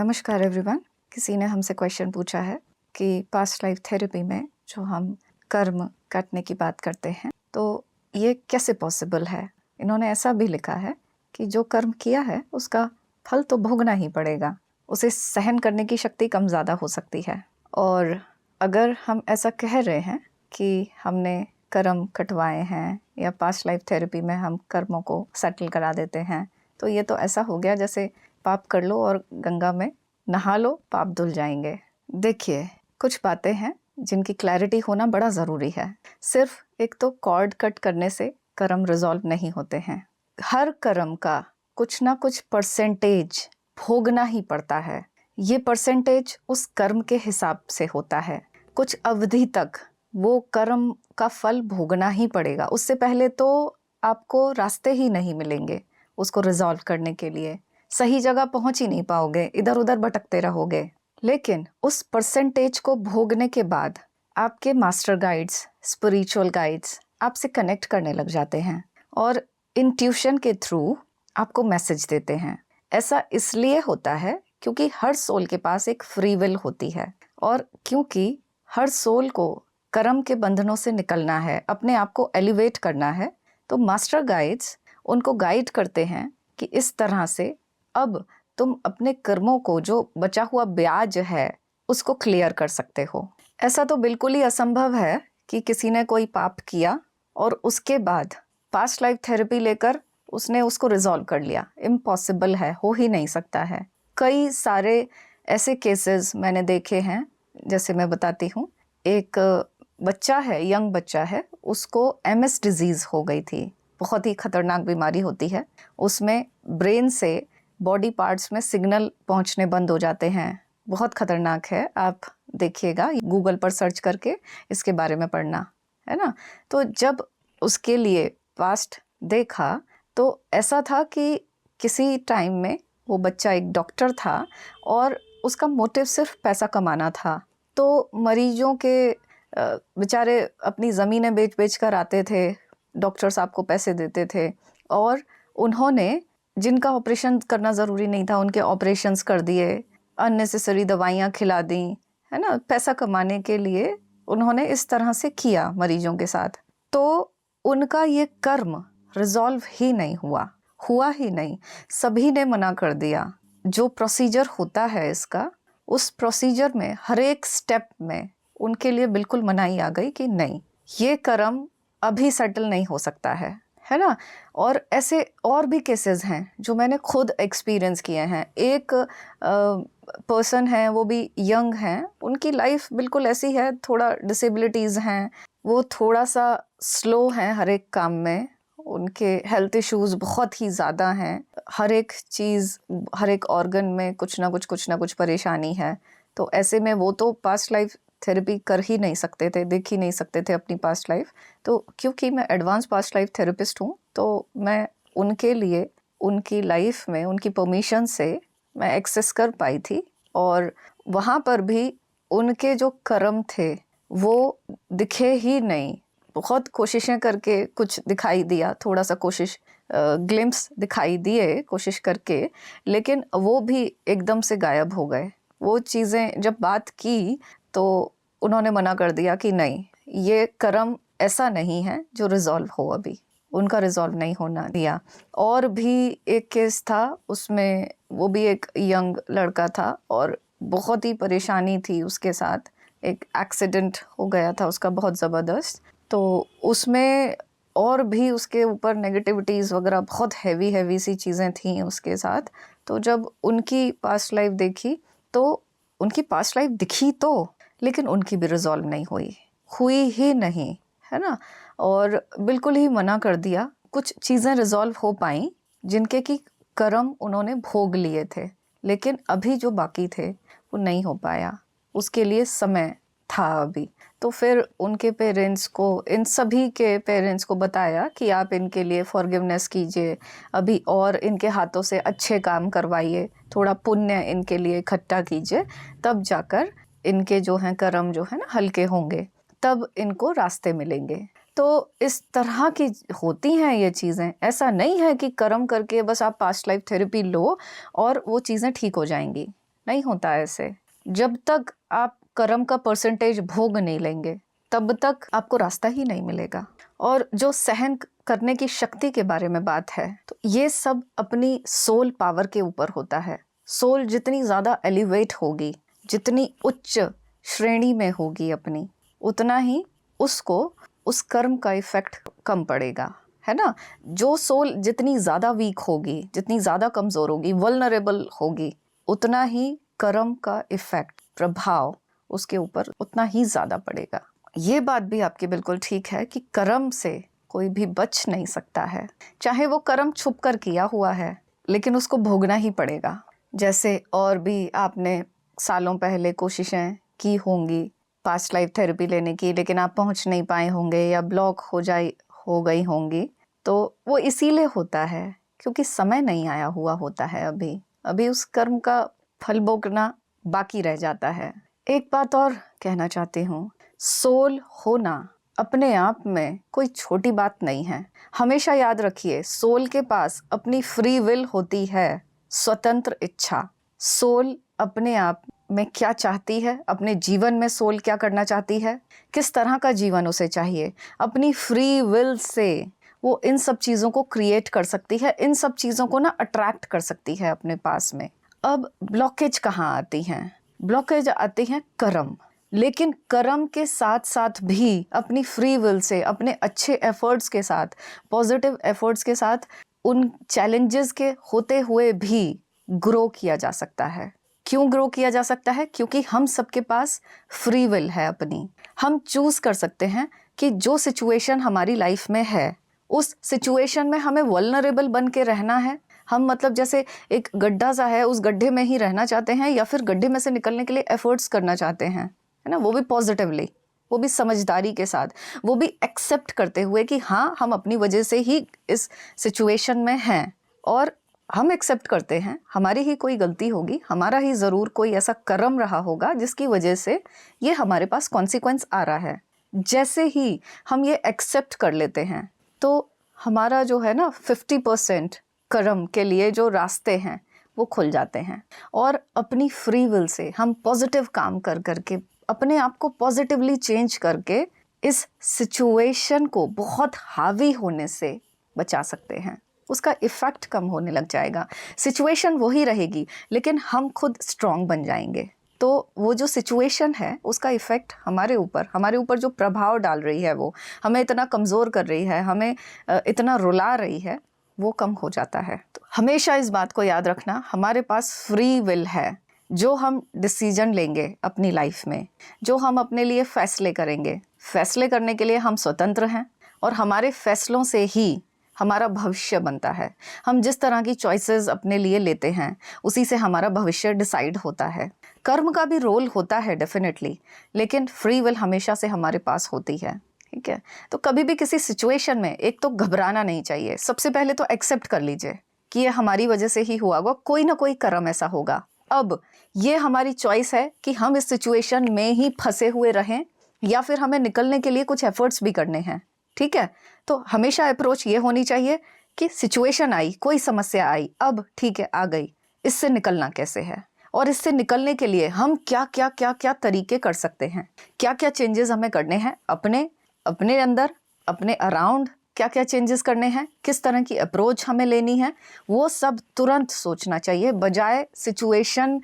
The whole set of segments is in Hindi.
नमस्कार एवरीवन। किसी ने हमसे क्वेश्चन पूछा है कि पास्ट लाइफ थेरेपी में जो हम कर्म काटने की बात करते हैं तो ये कैसे पॉसिबल है। इन्होंने ऐसा भी लिखा है कि जो कर्म किया है उसका फल तो भोगना ही पड़ेगा, उसे सहन करने की शक्ति कम ज़्यादा हो सकती है। और अगर हम ऐसा कह रहे हैं कि हमने कर्म कटवाए हैं या पास्ट लाइफ थेरेपी में हम कर्मों को सेटल करा देते हैं, तो ये तो ऐसा हो गया जैसे पाप कर लो और गंगा में नहा लो, पाप धुल जाएंगे। देखिए, कुछ बातें हैं जिनकी क्लैरिटी होना बड़ा ज़रूरी है। सिर्फ एक तो कॉर्ड कट करने से कर्म रिजॉल्व नहीं होते हैं। हर कर्म का कुछ ना कुछ परसेंटेज भोगना ही पड़ता है। ये परसेंटेज उस कर्म के हिसाब से होता है। कुछ अवधि तक वो कर्म का फल भोगना ही पड़ेगा। उससे पहले तो आपको रास्ते ही नहीं मिलेंगे उसको रिजॉल्व करने के लिए। सही जगह पहुंच ही नहीं पाओगे, इधर उधर भटकते रहोगे। लेकिन उस परसेंटेज को भोगने के बाद आपके मास्टर गाइड्स, स्पिरिचुअल गाइड्स आपसे कनेक्ट करने लग जाते हैं और इंट्यूशन के थ्रू आपको मैसेज देते हैं। ऐसा इसलिए होता है क्योंकि हर सोल के पास एक फ्री विल होती है, और क्योंकि हर सोल को कर्म के बंधनों से निकलना है, अपने आप को एलिवेट करना है, तो मास्टर गाइड्स उनको गाइड करते हैं कि इस तरह से अब तुम अपने कर्मों को, जो बचा हुआ ब्याज है, उसको क्लियर कर सकते हो। ऐसा तो बिल्कुल ही असंभव है कि किसी ने कोई पाप किया और उसके बाद पास्ट लाइफ थेरेपी लेकर उसने उसको रिजॉल्व कर लिया। इम्पॉसिबल है, हो ही नहीं सकता है। कई सारे ऐसे केसेस मैंने देखे हैं। जैसे मैं बताती हूँ, एक बच्चा है, यंग बच्चा है, उसको MS डिजीज़ हो गई थी। बहुत ही खतरनाक बीमारी होती है। उसमें ब्रेन से बॉडी पार्ट्स में सिग्नल पहुंचने बंद हो जाते हैं। बहुत खतरनाक है, आप देखिएगा, गूगल पर सर्च करके इसके बारे में पढ़ना, है ना। तो जब उसके लिए पास्ट देखा तो ऐसा था कि किसी टाइम में वो बच्चा एक डॉक्टर था और उसका मोटिव सिर्फ पैसा कमाना था। तो मरीजों के बेचारे अपनी ज़मीनें बेच बेच कर आते थे, डॉक्टर्स आपको पैसे देते थे, और उन्होंने जिनका ऑपरेशन करना ज़रूरी नहीं था उनके ऑपरेशंस कर दिए, अननेसेसरी दवाइयाँ खिला दी, है ना। पैसा कमाने के लिए उन्होंने इस तरह से किया मरीजों के साथ। तो उनका ये कर्म रिजॉल्व ही नहीं हुआ ही नहीं। सभी ने मना कर दिया। जो प्रोसीजर होता है इसका, उस प्रोसीजर में हर एक स्टेप में उनके लिए बिल्कुल मनाही आ गई कि नहीं, ये कर्म अभी सेटल नहीं हो सकता है ना। और ऐसे और भी केसेस हैं जो मैंने खुद एक्सपीरियंस किए हैं। एक पर्सन है, वो भी यंग हैं, उनकी लाइफ बिल्कुल ऐसी है, थोड़ा डिसेबिलिटीज़ हैं, वो थोड़ा सा स्लो हैं हर एक काम में, उनके हेल्थ इश्यूज़ बहुत ही ज़्यादा हैं, हर एक चीज़, हर एक ऑर्गन में कुछ ना कुछ परेशानी है। तो ऐसे में वो तो पास्ट लाइफ थेरेपी कर ही नहीं सकते थे, देख ही नहीं सकते थे अपनी पास्ट लाइफ। तो क्योंकि मैं एडवांस पास्ट लाइफ थेरेपिस्ट हूँ, तो मैं उनके लिए उनकी लाइफ में उनकी परमिशन से मैं एक्सेस कर पाई थी। और वहाँ पर भी उनके जो कर्म थे वो दिखे ही नहीं। बहुत कोशिशें करके कुछ दिखाई दिया, थोड़ा सा कोशिश, ग्लिम्स दिखाई दिए कोशिश करके, लेकिन वो भी एकदम से गायब हो गए। वो चीज़ें जब बात की तो उन्होंने मना कर दिया कि नहीं, ये कर्म ऐसा नहीं है जो रिजॉल्व हो, अभी उनका रिजॉल्व नहीं होना दिया। और भी एक केस था, उसमें वो भी एक यंग लड़का था और बहुत ही परेशानी थी उसके साथ। एक एक्सीडेंट हो गया था उसका बहुत ज़बरदस्त, तो उसमें और भी उसके ऊपर नेगेटिविटीज़ वगैरह, बहुत हैवी सी चीज़ें थी उसके साथ। तो जब उनकी पास्ट लाइफ देखी तो उनकी पास्ट लाइफ दिखी तो, लेकिन उनकी भी रिजॉल्व नहीं हुई ही नहीं, है ना। और बिल्कुल ही मना कर दिया। कुछ चीज़ें रिजॉल्व हो पाई जिनके कि कर्म उन्होंने भोग लिए थे, लेकिन अभी जो बाकी थे वो नहीं हो पाया, उसके लिए समय था अभी। तो फिर उनके पेरेंट्स को, इन सभी के पेरेंट्स को बताया कि आप इनके लिए फॉरगिवनेस कीजिए अभी, और इनके हाथों से अच्छे काम करवाइए, थोड़ा पुण्य इनके लिए इकट्ठा कीजिए, तब जाकर इनके जो हैं कर्म जो है ना हल्के होंगे, तब इनको रास्ते मिलेंगे। तो इस तरह की होती हैं ये चीज़ें। ऐसा नहीं है कि कर्म करके बस आप पास्ट लाइफ थेरेपी लो और वो चीज़ें ठीक हो जाएंगी। नहीं होता ऐसे। जब तक आप कर्म का परसेंटेज भोग नहीं लेंगे तब तक आपको रास्ता ही नहीं मिलेगा। और जो सहन करने की शक्ति के बारे में बात है, तो ये सब अपनी सोल पावर के ऊपर होता है। सोल जितनी ज़्यादा एलिवेट होगी, जितनी उच्च श्रेणी में होगी अपनी, उतना ही उसको उस कर्म का इफेक्ट कम पड़ेगा, है ना। जो सोल जितनी ज़्यादा वीक होगी, जितनी ज़्यादा कमज़ोर होगी, वल्नरेबल होगी, उतना ही कर्म का इफेक्ट, प्रभाव उसके ऊपर उतना ही ज़्यादा पड़ेगा। ये बात भी आपकी बिल्कुल ठीक है कि कर्म से कोई भी बच नहीं सकता है। चाहे वो कर्म छुप कर किया हुआ है, लेकिन उसको भोगना ही पड़ेगा। जैसे और भी आपने सालों पहले कोशिशें की होंगी पास्ट लाइफ थेरेपी लेने की, लेकिन आप पहुंच नहीं पाए होंगे या ब्लॉक हो गई होंगी, तो वो इसीलिए होता है क्योंकि समय नहीं आया हुआ होता है। अभी उस कर्म का फल भोगना बाकी रह जाता है। एक बात और कहना चाहती हूँ, सोल होना अपने आप में कोई छोटी बात नहीं है। हमेशा याद रखिए, सोल के पास अपनी फ्री विल होती है, स्वतंत्र इच्छा। सोल अपने आप में क्या चाहती है, अपने जीवन में सोल क्या करना चाहती है, किस तरह का जीवन उसे चाहिए, अपनी फ्री विल से वो इन सब चीज़ों को क्रिएट कर सकती है, इन सब चीज़ों को ना अट्रैक्ट कर सकती है अपने पास में। अब ब्लॉकेज कहाँ आती हैं? ब्लॉकेज आती हैं कर्म। लेकिन कर्म के साथ साथ भी अपनी फ्री विल से, अपने अच्छे एफर्ट्स के साथ, पॉजिटिव एफर्ट्स के साथ, उन चैलेंजेस के होते हुए भी ग्रो किया जा सकता है। क्यों ग्रो किया जा सकता है? क्योंकि हम सबके पास फ्री विल है अपनी। हम चूज कर सकते हैं कि जो सिचुएशन हमारी लाइफ में है, उस सिचुएशन में हमें वल्नरेबल बन के रहना है। हम मतलब जैसे एक गड्ढा सा है, उस गड्ढे में ही रहना चाहते हैं, या फिर गड्ढे में से निकलने के लिए एफर्ट्स करना चाहते हैं, है ना। वो भी पॉजिटिवली, वो भी समझदारी के साथ, वो भी एक्सेप्ट करते हुए कि हाँ, हम अपनी वजह से ही इस सिचुएशन में हैं, और हम एक्सेप्ट करते हैं हमारी ही कोई गलती होगी, हमारा ही ज़रूर कोई ऐसा कर्म रहा होगा जिसकी वजह से ये हमारे पास कॉन्सिक्वेंस आ रहा है। जैसे ही हम ये एक्सेप्ट कर लेते हैं, तो हमारा जो है ना 50% कर्म के लिए जो रास्ते हैं वो खुल जाते हैं। और अपनी फ्री विल से हम पॉजिटिव काम कर करके, अपने आप को पॉजिटिवली चेंज करके, इस सिचुएशन को बहुत हावी होने से बचा सकते हैं। उसका इफ़ेक्ट कम होने लग जाएगा। सिचुएशन वही रहेगी, लेकिन हम खुद स्ट्रॉन्ग बन जाएंगे। तो वो जो सिचुएशन है, उसका इफ़ेक्ट हमारे ऊपर जो प्रभाव डाल रही है, वो हमें इतना कमज़ोर कर रही है, हमें इतना रुला रही है, वो कम हो जाता है। तो हमेशा इस बात को याद रखना, हमारे पास फ्री विल है। जो हम डिसीजन लेंगे अपनी लाइफ में, जो हम अपने लिए फ़ैसले करेंगे, फ़ैसले करने के लिए हम स्वतंत्र हैं, और हमारे फ़ैसलों से ही हमारा भविष्य बनता है। हम जिस तरह की चॉइसेस अपने लिए लेते हैं, उसी से हमारा भविष्य डिसाइड होता है। कर्म का भी रोल होता है डेफिनेटली, लेकिन फ्री विल हमेशा से हमारे पास होती है, ठीक है। तो कभी भी किसी सिचुएशन में एक तो घबराना नहीं चाहिए। सबसे पहले तो एक्सेप्ट कर लीजिए कि ये हमारी वजह से ही हुआ होगा, कोई ना कोई कर्म ऐसा होगा। अब ये हमारी चॉइस है कि हम इस सिचुएशन में ही फंसे हुए रहें, या फिर हमें निकलने के लिए कुछ एफर्ट्स भी करने हैं, ठीक है। तो हमेशा अप्रोच ये होनी चाहिए कि सिचुएशन आई, कोई समस्या आई, अब ठीक है, आ गई, इससे निकलना कैसे है, और इससे निकलने के लिए हम क्या क्या क्या क्या तरीके कर सकते हैं, क्या क्या चेंजेस हमें करने हैं अपने अंदर, अपने अराउंड, क्या क्या चेंजेस करने हैं, किस तरह की अप्रोच हमें लेनी है, वो सब तुरंत सोचना चाहिए। बजाय सिचुएशन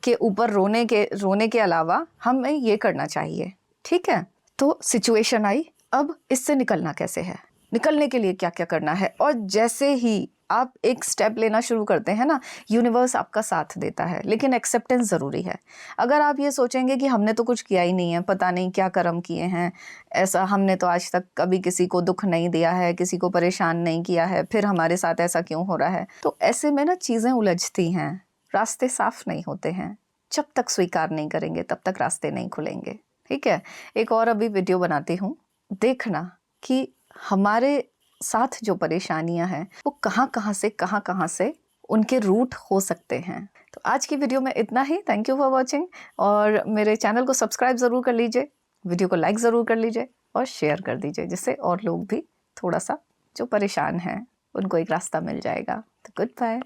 के ऊपर रोने के अलावा हमें ये करना चाहिए, ठीक है। तो सिचुएशन आई, अब इससे निकलना कैसे है, निकलने के लिए क्या क्या करना है। और जैसे ही आप एक स्टेप लेना शुरू करते हैं ना, यूनिवर्स आपका साथ देता है, लेकिन एक्सेप्टेंस ज़रूरी है। अगर आप ये सोचेंगे कि हमने तो कुछ किया ही नहीं है, पता नहीं क्या कर्म किए हैं, ऐसा हमने तो आज तक कभी किसी को दुख नहीं दिया है, किसी को परेशान नहीं किया है, फिर हमारे साथ ऐसा क्यों हो रहा है, तो ऐसे में ना चीज़ें उलझती हैं, रास्ते साफ नहीं होते हैं। जब तक स्वीकार नहीं करेंगे तब तक रास्ते नहीं खुलेंगे, ठीक है। एक और अभी वीडियो बनाती हूँ, देखना कि हमारे साथ जो परेशानियां हैं वो कहाँ से उनके रूट हो सकते हैं। तो आज की वीडियो में इतना ही। थैंक यू फॉर वॉचिंग, और मेरे चैनल को सब्सक्राइब ज़रूर कर लीजिए, वीडियो को लाइक ज़रूर कर लीजिए और शेयर कर दीजिए, जिससे और लोग भी थोड़ा सा जो परेशान हैं उनको एक रास्ता मिल जाएगा। तो गुड बाय।